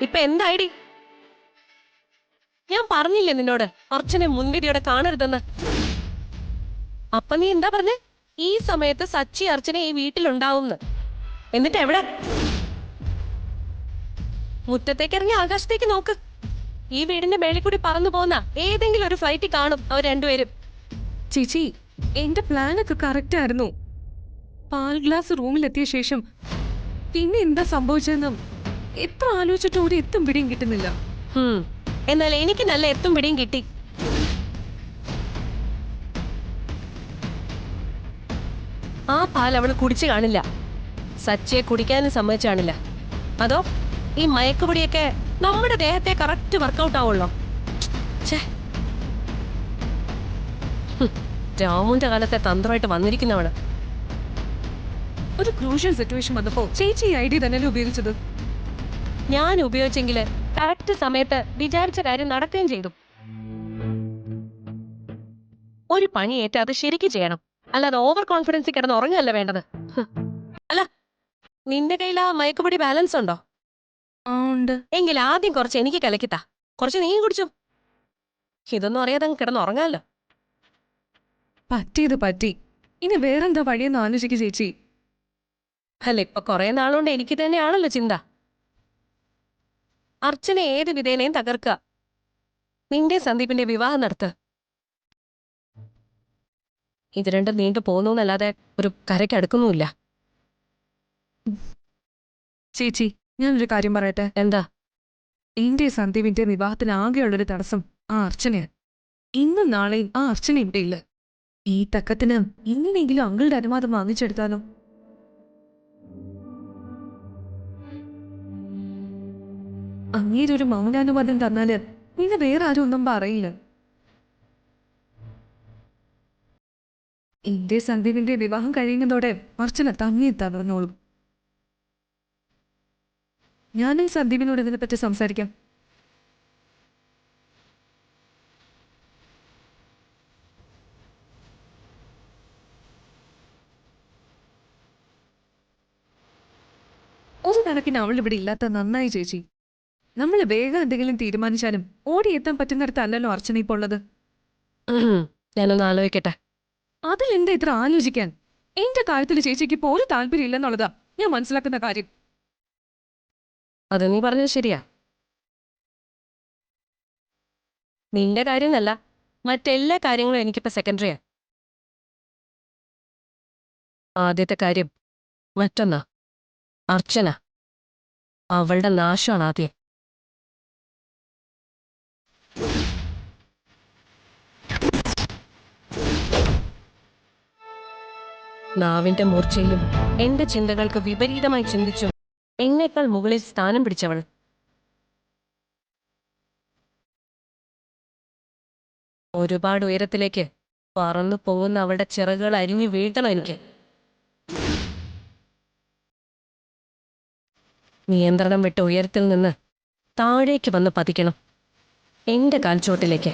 ഇപ്പൊ എന്തായിടി? ഞാൻ പറഞ്ഞില്ലേ നിന്നോട് അർച്ചനെ മുൻവിധിയോടെ കാണരുതെന്ന്? അപ്പൊ നീ എന്താ പറഞ്ഞേ? ഈ സമയത്ത് സച്ചി അർച്ചന ഈ വീട്ടിലുണ്ടാവുംന്ന്. എന്നിട്ട് എവിടെ? മുറ്റത്തേക്ക് ഇറങ്ങി ആകാശത്തേക്ക് നോക്ക്. ഈ വീടിന്റെ മേളിൽ കൂടി പറന്നു പോന്ന ഏതെങ്കിലും ഒരു ഫ്ലൈറ്റിൽ കാണും അവർ രണ്ടുപേരും. ചേച്ചി, എന്റെ പ്ലാനൊക്കെ കറക്റ്റ് ആയിരുന്നു. പാൽ ഗ്ലാസ് റൂമിലെത്തിയ ശേഷം പിന്നെ എന്താ സംഭവിച്ചതെന്നും എത്ര ആലോചിച്ചിട്ടും ഒരു എത്തും പിടിയും കിട്ടുന്നില്ല. എന്നാൽ എനിക്ക് നല്ല എത്തും പിടിയും കിട്ടി. ആ പാൽ അവള് കുടിച്ചു കാണില്ല. സച്ചിയെ കുടിക്കാനും സമ്മതിച്ചു കാണില്ല. അതോ ഈ മയക്കുപൊടിയൊക്കെ നമ്മുടെ ദേഹത്തെ കറക്റ്റ് വർക്കൗട്ട് ആവുള്ളോ? രാമുന്റെ കാലത്തെ തന്ത്രമായിട്ട് വന്നിരിക്കുന്നവള്. ഒരു ക്രൂഷ്യൽ സിറ്റുവേഷൻ വന്നപ്പോ ചേച്ചി ഈ ഐഡിയ തന്നെയല്ലേ ഉപയോഗിച്ചത്? ഞാൻ ഉപയോഗിച്ചെങ്കില് കറക്റ്റ് സമയത്ത് വിചാരിച്ച കാര്യം നടക്കുകയും ചെയ്തു. ഒരു പണി ഏറ്റ് അത് ശരിക്കും ചെയ്യണം, അല്ലാതെ ഓവർ കോൺഫിഡൻസിൽ കിടന്ന് ഉറങ്ങുകയല്ല വേണ്ടത്. അല്ല, നിന്റെ കയ്യിൽ ആ മയക്കുപൊടി ബാലൻസ് ഉണ്ടോ? ഉണ്ട്. എങ്കിൽ ആദ്യം കുറച്ച് എനിക്ക് കലക്കിത്താ, കുറച്ച് നീ കുടിച്ചു. ഇതൊന്നും അറിയാതെ അങ്ങ് കിടന്ന് ഉറങ്ങാമല്ലോ. പറ്റിയത് പറ്റി. ഇനി വേറെന്താ വഴിയെന്ന് ആലോചിക്ക് ചേച്ചി. അല്ല, ഇപ്പൊ കുറെ നാളുകൊണ്ട് എനിക്ക് തന്നെയാണല്ലോ ചിന്ത. അർച്ചന ഏത് വിധേനയും തകർക്കുക. നിന്റെ സന്ദീപിന്റെ വിവാഹം നടത്ത്. ഇത് രണ്ടും നീണ്ടു പോകുന്നല്ലാതെ ഒരു കരയ്ക്ക് അടുക്കുന്നുമില്ല. ചേച്ചി, ഞാനൊരു കാര്യം പറയട്ടെ. എന്താ? എന്റെ സന്ദീപിന്റെ വിവാഹത്തിന് ആകെയുള്ളൊരു തടസ്സം ആ അർച്ചനയാണ്. ഇന്നും നാളെയും ആ അർച്ചന ഇവിടെ ഇല്ല. ഈ തക്കത്തിന് എങ്ങനെയെങ്കിലും അങ്കിളുടെ അനുവാദം വാങ്ങിച്ചെടുത്താലോ? അങ്ങേരൊരു മൗനാനുവാദം തന്നാല് പിന്നെ വേറെ ആരും ഒന്നും പറയില്ല. എന്റെ സന്ദീപിന്റെ വിവാഹം കഴിയുന്നതോടെ അർച്ചന തങ്ങി തകർന്നോളും. ഞാനും സന്ദീപിനോട് ഇതിനെപ്പറ്റി സംസാരിക്കാം. ഒരു കണക്കിന് അവൾ ഇവിടെ ഇല്ലാത്ത നന്നായി ചേച്ചി. നമ്മൾ വേഗം എന്തെങ്കിലും തീരുമാനിച്ചാലും ഓടിയെത്താൻ പറ്റുന്നിടത്തല്ലല്ലോ അർച്ചന ഇപ്പോൾ ഉള്ളത്. ഞാനൊന്ന് ആലോചിക്കട്ടെ. അതിലെന്താ ഇത്ര ആലോചിക്കാൻ? എന്റെ കാര്യത്തിൽ ചേച്ചിക്ക് ഇപ്പോൾ ഒരു താല്പര്യം ഇല്ലെന്നുള്ളതാ ഞാൻ മനസ്സിലാക്കുന്ന കാര്യം. അത് നീ പറഞ്ഞത് ശരിയാ. നിന്റെ കാര്യമല്ല, മറ്റെല്ലാ കാര്യങ്ങളും എനിക്കിപ്പോ സെക്കൻഡറിയാ. ആദ്യത്തെ കാര്യം മറ്റൊന്നാ, അർച്ചന. അവളുടെ നാശമാണ് ആദ്യം. നാവിന്റെ മൂർച്ചയിലും എന്റെ ചിന്തകൾക്ക് വിപരീതമായി ചിന്തിച്ചും എന്നേക്കാൾ മുകളിൽ സ്ഥാനം പിടിച്ചവൾ. ഒരുപാട് ഉയരത്തിലേക്ക് പറന്നു പോകുന്ന അവളുടെ ചിറകുകൾ അരിഞ്ഞു വീഴ്ത്തണം എനിക്ക്. നിയന്ത്രണം വിട്ട ഉയരത്തിൽ നിന്ന് താഴേക്ക് വന്ന് പതിക്കണം എന്റെ കാൽച്ചോട്ടിലേക്ക്.